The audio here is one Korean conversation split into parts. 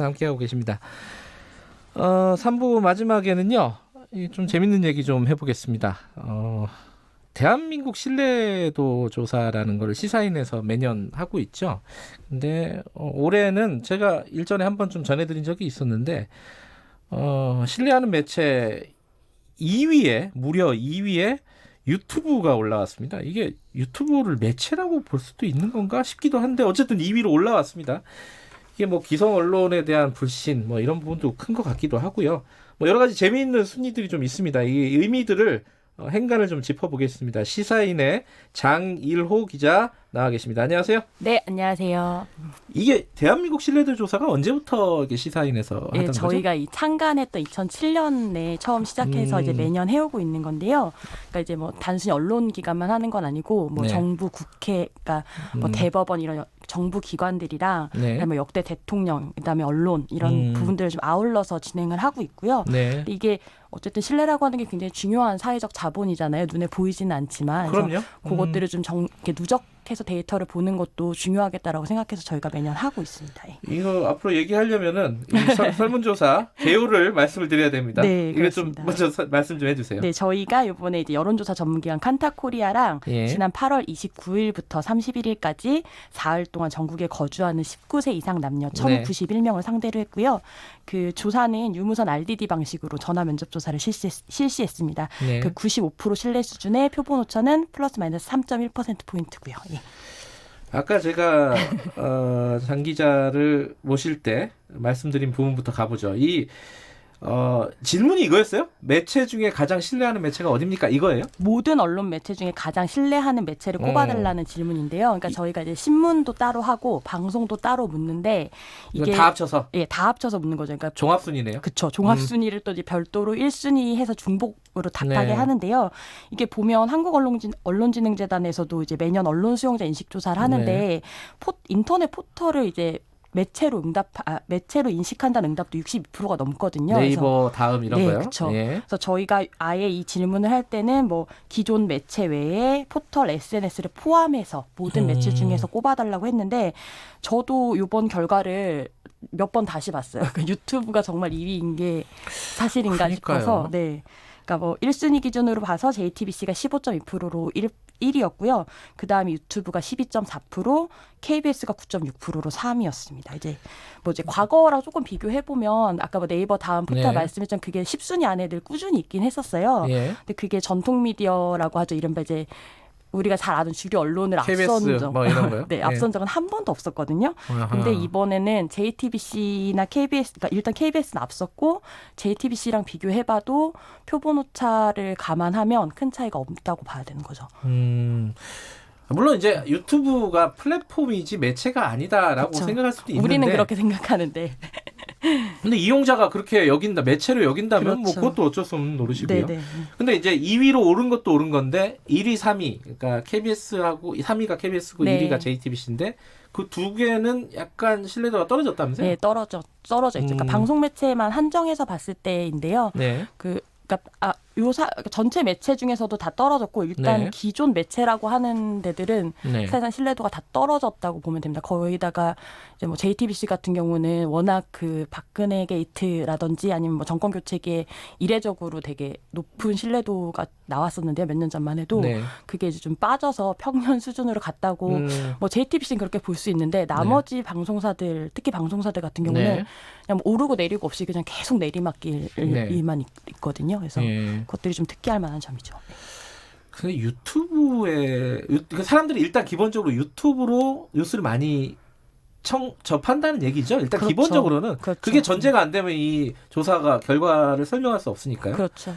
뉴스 함께하고 계십니다. 3부 마지막에는요. 좀 재밌는 얘기 좀 해보겠습니다. 대한민국 신뢰도 조사라는 걸 시사인에서 매년 하고 있죠. 근데 올해는 제가 일전에 한번 좀 전해드린 적이 있었는데 신뢰하는 매체 2위에 무려 2위에 유튜브가 올라왔습니다. 이게 유튜브를 매체라고 볼 수도 있는 건가 싶기도 한데 어쨌든 2위로 올라왔습니다. 이게 뭐 기성 언론에 대한 불신 뭐 이런 부분도 큰 것 같기도 하고요. 뭐 여러 가지 재미있는 순위들이 좀 있습니다. 이 의미들을 행간을 좀 짚어보겠습니다. 시사인의 장일호 기자 나와 계십니다. 안녕하세요. 네, 안녕하세요. 이게 대한민국 신뢰도 조사가 언제부터 이게 시사인에서 하던 거죠? 저희가 이 창간했던 2007년에 처음 시작해서 이제 매년 해오고 있는 건데요. 그러니까 이제 뭐 단순히 언론 기관만 하는 건 아니고 뭐 네. 정부, 국회, 그러니까 뭐 대법원 이런 정부 기관들이랑 네. 그다음에 역대 대통령, 그다음에 언론 이런 부분들을 좀 아울러서 진행을 하고 있고요. 네. 근데 이게 어쨌든 신뢰라고 하는 게 굉장히 중요한 사회적 자본이잖아요. 눈에 보이지는 않지만. 그럼요. 그것들을 좀 이렇게 누적해서 데이터를 보는 것도 중요하겠다라고 생각해서 저희가 매년 하고 있습니다. 예. 이거 앞으로 얘기하려면은 이 설문조사 개요를 말씀을 드려야 됩니다. 네, 이거 좀 그렇습니다. 먼저 말씀 좀 해주세요. 네, 저희가 이번에 이제 여론조사 전문기관 칸타코리아랑 예. 지난 8월 29일부터 31일까지 4일 동안 전국에 거주하는 19세 이상 남녀 1,091명을 상대로 했고요. 그 조사는 유무선 RDD 방식으로 전화 면접 조사를 실시했습니다. 네. 그 95% 신뢰 수준의 표본 오차는 플러스 마이너스 3.1%포인트고요. 예. 아까 제가 장 기자를 모실 때 말씀드린 부분부터 가보죠. 질문이 이거였어요? 매체 중에 가장 신뢰하는 매체가 어딥니까? 이거예요? 모든 언론 매체 중에 가장 신뢰하는 매체를 꼽아달라는 질문인데요. 그러니까 저희가 이제 신문도 따로 하고 방송도 따로 묻는데 이게 다 합쳐서? 예, 다 합쳐서 묻는 거죠. 그러니까 종합순위네요. 그렇죠. 종합순위를 또 이제 별도로 1순위 해서 중복으로 답하게 네. 하는데요. 이게 보면 한국언론진흥재단에서도 이제 매년 언론 수용자 인식 조사를 하는데 네. 인터넷 포털을 이제 매체로 인식한다는 응답도 62%가 넘거든요. 네이버 다음 이런 네, 거요? 그렇죠. 예. 그래서 저희가 아예 이 질문을 할 때는 뭐 기존 매체 외에 포털 SNS를 포함해서 모든 매체 중에서 꼽아달라고 했는데 저도 이번 결과를 몇 번 다시 봤어요. 유튜브가 정말 2위인 게 사실인가 그러니까요. 싶어서. 네. 그러니까 뭐 1순위 기준으로 봐서 JTBC가 15.2%로 1위였고요. 그다음에 유튜브가 12.4%, KBS가 9.6%로 3위였습니다. 이제 과거랑 조금 비교해 보면 아까 뭐 네이버 다음 포털 네. 말씀했지만 그게 10순위 안에 늘 꾸준히 있긴 했었어요. 예. 근데 그게 전통 미디어라고 하죠. 이른바 이제 우리가 잘 아는 주류 언론을 KBS 앞선 적, 뭐 이런 거요? 네, 앞선 적은 한 번도 없었거든요. 아하. 근데 이번에는 JTBC나 KBS, 그러니까 일단 KBS는 앞섰고 JTBC랑 비교해봐도 표본 오차를 감안하면 큰 차이가 없다고 봐야 되는 거죠. 물론 이제 유튜브가 플랫폼이지 매체가 아니다라고 그쵸. 생각할 수도 있는데 우리는 그렇게 생각하는데. 근데 이용자가 그렇게 여긴다, 매체로 여긴다면 뭐 그렇죠. 그것도 어쩔 수 없는 노릇이고요. 네네. 근데 이제 2위로 오른 것도 오른 건데 1위, 3위, 그러니까 KBS하고 3위가 KBS고 네. 1위가 JTBC인데 그 두 개는 약간 신뢰도가 떨어졌다면서요? 네, 떨어져 있죠. 그러니까 방송 매체만 한정해서 봤을 때인데요. 네. 그러니까 전체 매체 중에서도 다 떨어졌고 일단 네. 기존 매체라고 하는 데들은 네. 사실상 신뢰도가 다 떨어졌다고 보면 됩니다. 거기다가 이제 뭐 JTBC 같은 경우는 워낙 그 박근혜 게이트라든지 아니면 뭐 정권 교체기에 이례적으로 되게 높은 신뢰도가 나왔었는데요. 몇 년 전만 해도 네. 그게 이제 좀 빠져서 평년 수준으로 갔다고 뭐 JTBC는 그렇게 볼 수 있는데 나머지 방송사들 특히 방송사들 같은 경우는 네. 그냥 뭐 오르고 내리고 없이 그냥 계속 내리막길만 있거든요. 그래서 예. 그것들이 좀 특이할 만한 점이죠. 근데 유튜브에 사람들이 일단 기본적으로 유튜브로 뉴스를 많이 접한다는 얘기죠. 일단 그렇죠. 기본적으로는 그렇죠. 그게 전제가 안 되면 이 조사가 결과를 설명할 수 없으니까요. 그렇죠.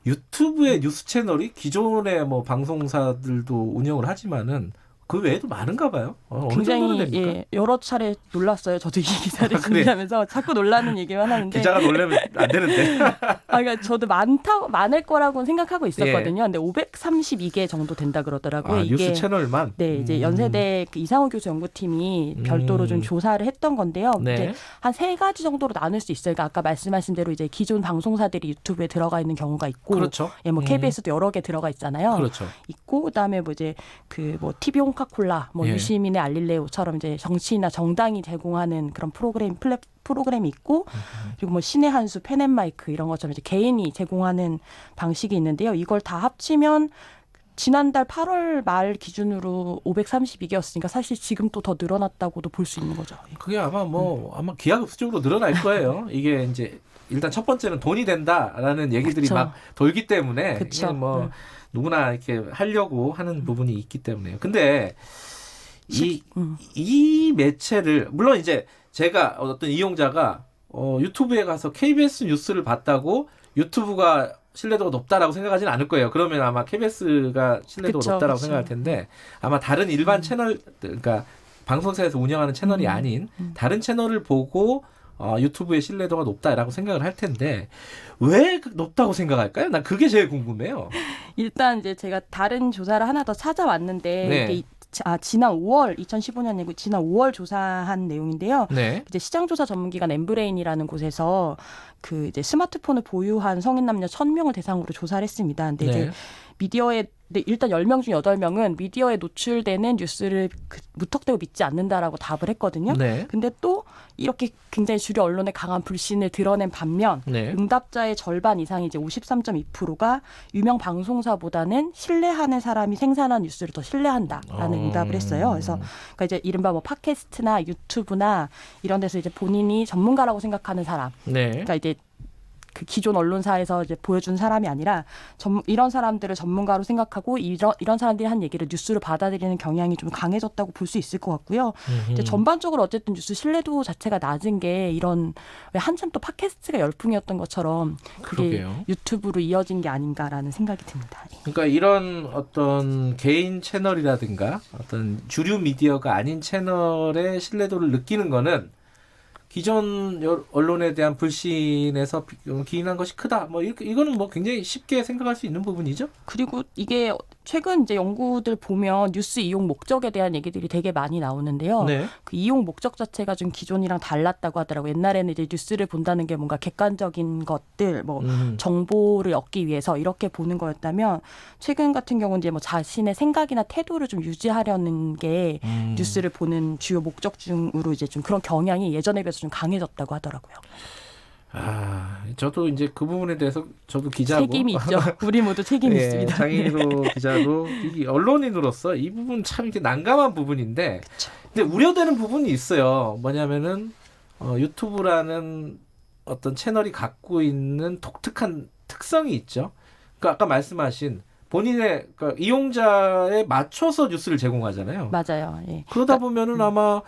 유튜브의 뉴스 채널이 기존의 뭐 방송사들도 운영을 하지만은 그 외에도 많은가 봐요. 어느 정도는 굉장히 됩니까? 여러 차례 놀랐어요. 저도 이 기사를 그래. 준비하면서 자꾸 놀라는 얘기만 하는데 기자가 놀라면 안 되는데. 그러니까 저도 많을 거라고는 생각하고 있었거든요. 근데 532개 정도 된다 그러더라고요. 아, 이게 뉴스 채널만. 네, 이제 연세대 그 이상호 교수 연구팀이 별도로 좀 조사를 했던 건데요. 네. 이제 한 3가지 정도로 나눌 수 있어요. 그러니까 아까 말씀하신 대로 이제 기존 방송사들이 유튜브에 들어가 있는 경우가 있고, 그렇죠. 예, 뭐 KBS도 여러 개 들어가 있잖아요. 그렇죠. 있고 그다음에 뭐 이제 그 뭐 TV 콩카콜라, 뭐 예. 유시민의 알릴레오처럼 이제 정치인이나 정당이 제공하는 그런 프로그램이 있고, 그리고 뭐 신의 한수, 펜앤마이크 이런 것처럼 이제 개인이 제공하는 방식이 있는데요. 이걸 다 합치면 지난달 8월 말 기준으로 532개였으니까 사실 지금 또 더 늘어났다고도 볼 수 있는 거죠. 그게 아마 아마 기하급수적으로 늘어날 거예요. 이게 이제 일단 첫 번째는 돈이 된다라는 얘기들이 그쵸. 막 돌기 때문에 그쵸. 이게 뭐 누구나 이렇게 하려고 하는 부분이 있기 때문에요. 근데 이 매체를 물론 이제 제가 어떤 이용자가 유튜브에 가서 KBS 뉴스를 봤다고 유튜브가 신뢰도가 높다라고 생각하지는 않을 거예요. 그러면 아마 KBS가 신뢰도가 그쵸, 높다라고 그쵸. 생각할 텐데 아마 다른 일반 채널 그러니까 방송사에서 운영하는 채널이 아닌 다른 채널을 보고 유튜브의 신뢰도가 높다라고 생각을 할 텐데 왜 높다고 생각할까요? 난 그게 제일 궁금해요. 일단 이제 제가 다른 조사를 하나 더 찾아왔는데 네. 이게 지난 5월 2015년이고 지난 5월 조사한 내용인데요. 네. 이제 시장조사 전문기관 엠브레인이라는 곳에서 그 이제 스마트폰을 보유한 성인 남녀 1,000명을 대상으로 조사를 했습니다. 근데 이제 미디어에 일단 10명 중 8명은 미디어에 노출되는 뉴스를 무턱대고 믿지 않는다라고 답을 했거든요. 네. 근데 또 이렇게 굉장히 주류 언론의 강한 불신을 드러낸 반면 네. 응답자의 절반 이상이 이제 53.2%가 유명 방송사보다는 신뢰하는 사람이 생산한 뉴스를 더 신뢰한다라는 응답을 했어요. 그래서 그러니까 이제 이른바 뭐 팟캐스트나 유튜브나 이런 데서 이제 본인이 전문가라고 생각하는 사람, 네. 그러니까 이제 그 기존 언론사에서 이제 보여준 사람이 아니라 이런 사람들을 전문가로 생각하고 이런 사람들이 한 얘기를 뉴스로 받아들이는 경향이 좀 강해졌다고 볼 수 있을 것 같고요. 이제 전반적으로 어쨌든 뉴스 신뢰도 자체가 낮은 게 이런 왜 한참 또 팟캐스트가 열풍이었던 것처럼 그게 그러게요. 유튜브로 이어진 게 아닌가라는 생각이 듭니다. 그러니까 이런 어떤 개인 채널이라든가 어떤 주류 미디어가 아닌 채널의 신뢰도를 느끼는 거는 기존 언론에 대한 불신에서 기인한 것이 크다. 뭐 이거는 뭐 굉장히 쉽게 생각할 수 있는 부분이죠. 그리고 이게 최근 이제 연구들 보면 뉴스 이용 목적에 대한 얘기들이 되게 많이 나오는데요. 네. 그 이용 목적 자체가 좀 기존이랑 달랐다고 하더라고요. 옛날에는 이제 뉴스를 본다는 게 뭔가 객관적인 것들, 뭐 정보를 얻기 위해서 이렇게 보는 거였다면 최근 같은 경우는 이제 뭐 자신의 생각이나 태도를 좀 유지하려는 게 뉴스를 보는 주요 목적 중으로 이제 좀 그런 경향이 예전에 비해서 좀 강해졌다고 하더라고요. 저도 이제 그 부분에 대해서 저도 기자고 책임이 있죠. 우리 모두 책임이 예, 있습니다. 장인으로 기자도 이 언론인으로서 이 부분 참 이렇게 난감한 부분인데, 근데 우려되는 부분이 있어요. 뭐냐면은 유튜브라는 어떤 채널이 갖고 있는 독특한 특성이 있죠. 그러니까 아까 말씀하신 본인의 그러니까 이용자에 맞춰서 뉴스를 제공하잖아요. 맞아요. 예. 그러다 보면은 아마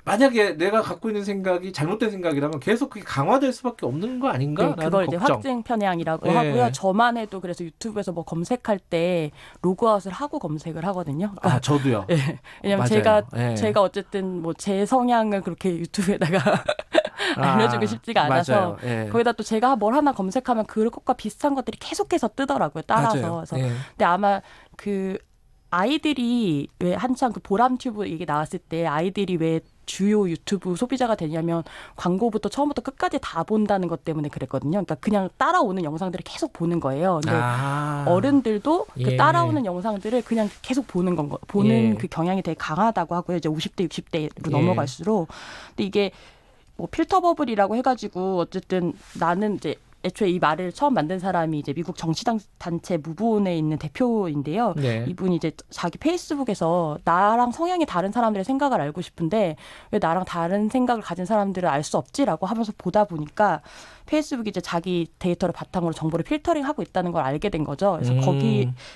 만약에 내가 갖고 있는 생각이 잘못된 생각이라면 계속 그게 강화될 수밖에 없는 거 아닌가라는 네, 그걸 이제 걱정. 확증 편향이라고 예. 하고요. 저만 해도 그래서 유튜브에서 뭐 검색할 때 로그아웃을 하고 검색을 하거든요. 그러니까 저도요. 예. 왜냐면 맞아요. 제가 어쨌든 뭐 제 성향을 그렇게 유튜브에다가 알려주고 싶지가 않아서 맞아요. 예. 거기다 또 제가 뭘 하나 검색하면 그것과 비슷한 것들이 계속해서 뜨더라고요. 따라서. 맞아요. 그래서 예. 근데 아마 그 아이들이 왜 한창 그 보람튜브 얘기 나왔을 때 아이들이 왜 주요 유튜브 소비자가 되냐면 광고부터 처음부터 끝까지 다 본다는 것 때문에 그랬거든요. 그러니까 그냥 따라오는 영상들을 계속 보는 거예요. 근데 어른들도 그 예. 따라오는 영상들을 그냥 계속 보는 예. 그 경향이 되게 강하다고 하고요. 이제 50대, 60대로 예. 넘어갈수록. 근데 이게 뭐 필터 버블이라고 해가지고 어쨌든 나는 이제 애초에 이 말을 처음 만든 사람이 이제 미국 정치당 단체 무브온에 있는 대표인데요. 네. 이분이 이제 자기 페이스북에서 나랑 성향이 다른 사람들의 생각을 알고 싶은데 왜 나랑 다른 생각을 가진 사람들을 알 수 없지라고 하면서 보다 보니까 페이스북이 이제 자기 데이터를 바탕으로 정보를 필터링하고 있다는 걸 알게 된 거죠. 그래서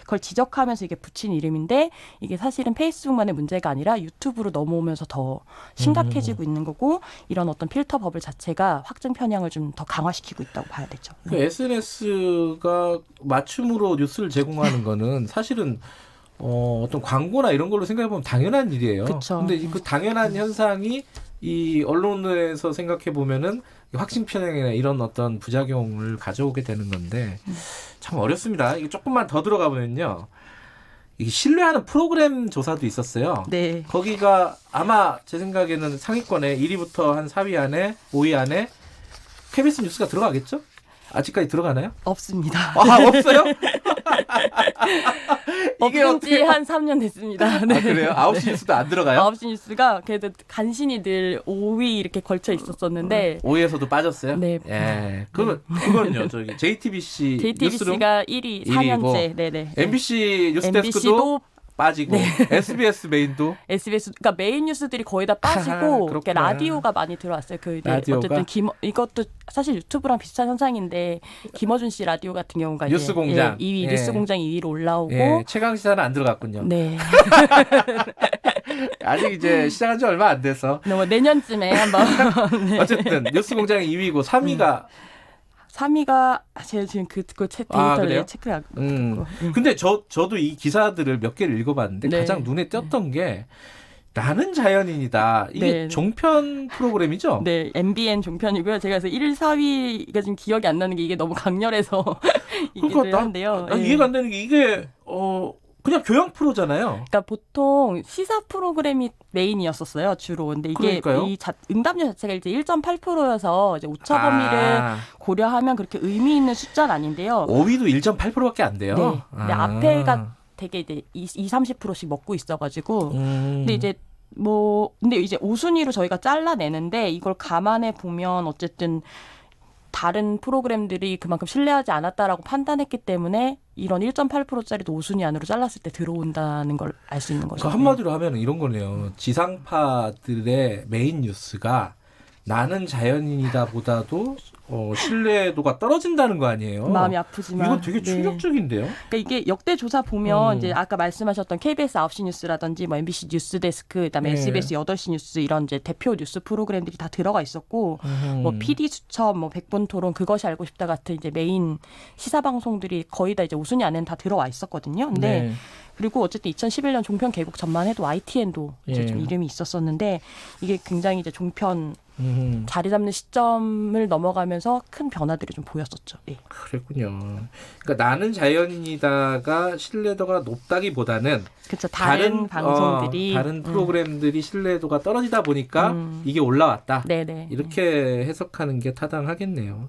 그걸 지적하면서 이게 붙인 이름인데 이게 사실은 페이스북만의 문제가 아니라 유튜브로 넘어오면서 더 심각해지고 있는 거고 이런 어떤 필터 버블 자체가 확증 편향을 좀 더 강화시키고 있다고 봐야 되죠. 그 SNS가 맞춤으로 뉴스를 제공하는 거는 사실은 어떤 광고나 이런 걸로 생각해 보면 당연한 일이에요. 그쵸. 근데 그 당연한 현상이 이 언론에서 생각해 보면은 확신 편향이나 이런 어떤 부작용을 가져오게 되는 건데 참 어렵습니다. 이게 조금만 더 들어가 보면요. 이게 신뢰하는 프로그램 조사도 있었어요. 네. 거기가 아마 제 생각에는 상위권에 1위부터 한 4위 안에 5위 안에 KBS 뉴스가 들어가겠죠? 아직까지 들어가나요? 없습니다. 아, 없어요? 이게 없은 지 어떻게 한 3년 됐습니다. 네. 아, 그래요? 9시 뉴스도 안 들어가요? 9시 뉴스가 그래도 간신히 늘 5위 이렇게 걸쳐 있었었는데 5위에서도 빠졌어요? 네. 예. 그건요. 저기 JTBC 뉴스룸 JTBC가 1위 1위고, 4년째. 네네. MBC 뉴스데스크도 MBC도 빠지고 SBS 메인도 SBS 그러니까 메인 뉴스들이 거의 다 빠지고 그렇구나. 이렇게 라디오가 많이 들어왔어요. 그 이제 라디오가? 어쨌든 이것도 사실 유튜브랑 비슷한 현상인데 김어준 씨 라디오 같은 경우가 이제 뉴스공장. 2위 예. 뉴스공장 2위로 올라오고 예, 최강 시사는 안 들어갔군요. 네. 아직 이제 시작한 지 얼마 안 돼서 뭐 내년쯤에 한번 어쨌든 뉴스공장 2위고 3위가 3위가 제가 지금 그 아, 데이터를 그래요? 체크하고 근데 저도 이 기사들을 몇 개를 읽어봤는데 네. 가장 눈에 띄었던 게 나는 자연인이다. 이게 네. 종편 프로그램이죠? 네, MBN 종편이고요. 제가 그래서 1, 4위가 지금 기억이 안 나는 게 이게 너무 강렬해서 이기도 한데요. 난 예. 이해가 안 되는 게 이게 그냥 교양 프로잖아요. 그러니까 보통 시사 프로그램이 메인이었었어요, 주로. 근데 이게 그러니까요. 응답률 자체가 이제 1.8%여서 이제 오차 범위를 고려하면 그렇게 의미 있는 숫자는 아닌데요. 5위도 1.8%밖에 안 돼요. 네. 근데 앞에가 되게 이제 30%씩 먹고 있어가지고. 근데 이제 근데 이제 5순위로 저희가 잘라내는데 이걸 감안해 보면 어쨌든 다른 프로그램들이 그만큼 신뢰하지 않았다라고 판단했기 때문에 이런 1.8%짜리도 5순위 안으로 잘랐을 때 들어온다는 걸 알 수 있는 거죠. 그러니까 한마디로 하면 이런 거네요. 지상파들의 메인 뉴스가 나는 자연인이다 보다도 신뢰도가 떨어진다는 거 아니에요? 마음이 아프지만 이건 되게 네. 충격적인데요. 그러니까 이게 역대 조사 보면 이제 아까 말씀하셨던 KBS 9시 뉴스라든지 뭐 MBC 뉴스데스크, 그다음에 네. SBS 8시 뉴스 이런 이제 대표 뉴스 프로그램들이 다 들어가 있었고 뭐 PD 수첩, 뭐 백분 토론, 그것이 알고 싶다 같은 이제 메인 시사 방송들이 거의 다 이제 5순위 안에는 다 들어와 있었거든요. 근데 네. 그리고 어쨌든 2011년 종편 개국 전만 해도 YTN도 이제 예. 좀 이름이 있었었는데 이게 굉장히 이제 종편 자리 잡는 시점을 넘어가면서 큰 변화들이 좀 보였었죠. 예. 그랬군요. 그러니까 나는 자연인이다가 신뢰도가 높다기보다는 그렇죠. 다른 방송들이 다른 프로그램들이 신뢰도가 떨어지다 보니까 이게 올라왔다. 네네. 이렇게 해석하는 게 타당하겠네요.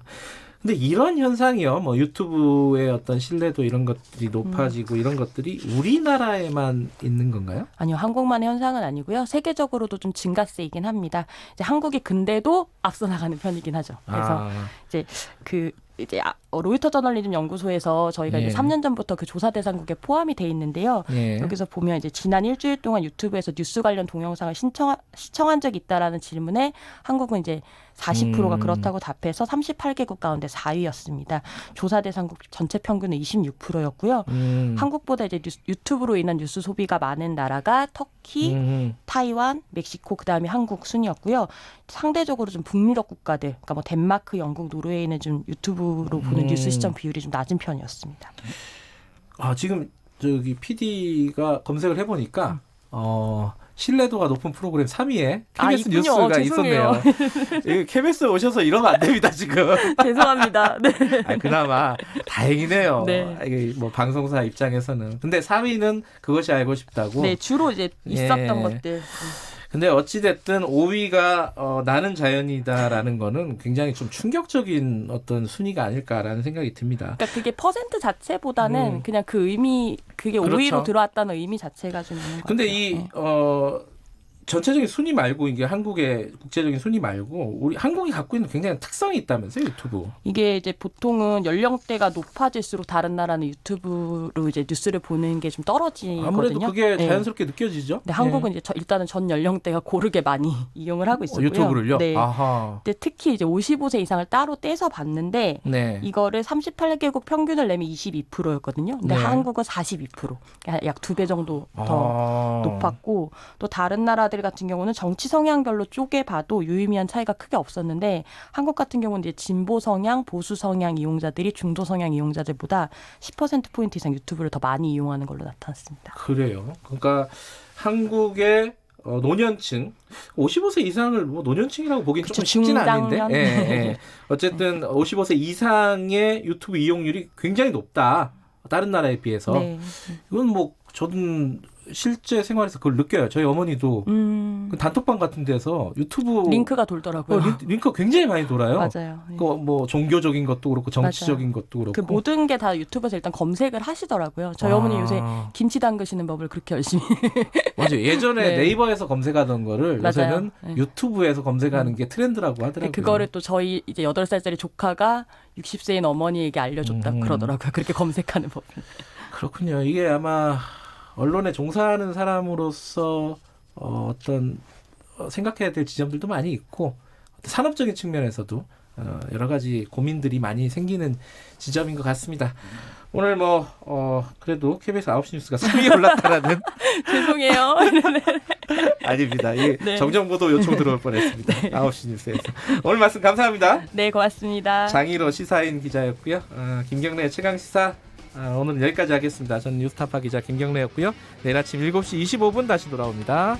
근데 이런 현상이요, 뭐 유튜브의 어떤 신뢰도 이런 것들이 높아지고 이런 것들이 우리나라에만 있는 건가요? 아니요, 한국만의 현상은 아니고요. 세계적으로도 좀 증가세이긴 합니다. 이제 한국이 근데도 앞서 나가는 편이긴 하죠. 그래서 이제 로이터 저널리즘 연구소에서 저희가 예. 이제 3년 전부터 그 조사 대상국에 포함이 돼 있는데요. 예. 여기서 보면 이제 지난 일주일 동안 유튜브에서 뉴스 관련 동영상을 시청한 적이 있다라는 질문에 한국은 이제 40%가 그렇다고 답해서 38개국 가운데 4위였습니다. 조사 대상국 전체 평균은 26%였고요. 한국보다 이제 유튜브로 인한 뉴스 소비가 많은 나라가 터키, 타이완, 멕시코, 그다음에 한국 순이었고요. 상대적으로 좀 북유럽 국가들, 그러니까 뭐 덴마크, 영국, 노르웨이는 좀 유튜브로 보는 뉴스 시청 비율이 좀 낮은 편이었습니다. 지금 저기 PD가 검색을 해보니까 신뢰도가 높은 프로그램 3위에 KBS 있군요. 뉴스가 죄송해요. 있었네요. KBS 오셔서 이러면 안 됩니다 지금. 죄송합니다. 네. 그나마 다행이네요. 네. 이게 뭐 방송사 입장에서는. 근데 4위는 그것이 알고 싶다고. 네, 주로 이제 있었던 것들. 근데 어찌됐든 5위가 나는 자연이다라는 거는 굉장히 좀 충격적인 어떤 순위가 아닐까라는 생각이 듭니다. 그러니까 그게 퍼센트 자체보다는 그냥 그 의미, 그게 그렇죠. 5위로 들어왔다는 의미 자체가 좀 있는 것 같아요. 근데 전체적인 순위 말고 이게 한국의 국제적인 순위 말고 우리 한국이 갖고 있는 굉장히 특성이 있다면서요, 유튜브. 이게 이제 보통은 연령대가 높아질수록 다른 나라는 유튜브로 이제 뉴스를 보는 게 좀 떨어지거든요. 아무래도 그게 네. 자연스럽게 느껴지죠. 네, 한국은 이제 일단은 전 연령대가 고르게 많이 이용을 하고 있었고요. 유튜브를요? 네. 아하. 근데 특히 이제 55세 이상을 따로 떼서 봤는데 네. 이거를 38개국 평균을 내면 22%였거든요. 근데 네. 한국은 42%. 약 2배 정도 더 높았고 또 다른 나라들 같은 경우는 정치 성향별로 쪼개봐도 유의미한 차이가 크게 없었는데 한국 같은 경우는 이제 진보 성향, 보수 성향 이용자들이 중도 성향 이용자들보다 10%포인트 이상 유튜브를 더 많이 이용하는 걸로 나타났습니다. 그래요. 그러니까 한국의 노년층 55세 이상을 뭐 노년층이라고 보기는 조금 쉽지는 않은데 예. 어쨌든 55세 이상의 유튜브 이용률이 굉장히 높다. 다른 나라에 비해서. 네. 이건 뭐 저는 실제 생활에서 그걸 느껴요. 저희 어머니도 그 단톡방 같은 데서 유튜브 링크가 돌더라고요. 링크가 굉장히 많이 돌아요. 맞아요. 네. 그 뭐 종교적인 것도 그렇고 정치적인 것도 그렇고. 그 모든 게 다 유튜브에서 일단 검색을 하시더라고요. 저희 어머니 요새 김치 담그시는 법을 그렇게 열심히. 맞아요. 예전에 네. 네이버에서 검색하던 거를 맞아요. 요새는 네. 유튜브에서 검색하는 게 트렌드라고 하더라고요. 그거를 또 저희 이제 8살짜리 조카가 60세인 어머니에게 알려줬다 그러더라고요. 그렇게 검색하는 법을. 그렇군요. 이게 아마 언론에 종사하는 사람으로서 어떤 생각해야 될 지점들도 많이 있고 산업적인 측면에서도 여러 가지 고민들이 많이 생기는 지점인 것 같습니다. 오늘 그래도 KBS 9시 뉴스가 3위에 올랐다라는 죄송해요. 아닙니다. 이 네. 정정보도 요청 들어올 뻔했습니다. 9시 뉴스에서. 오늘 말씀 감사합니다. 네, 고맙습니다. 장일호 시사인 기자였고요. 김경래의 최강시사 오늘은 여기까지 하겠습니다. 저는 뉴스타파 기자 김경래였고요. 내일 아침 7시 25분 다시 돌아옵니다.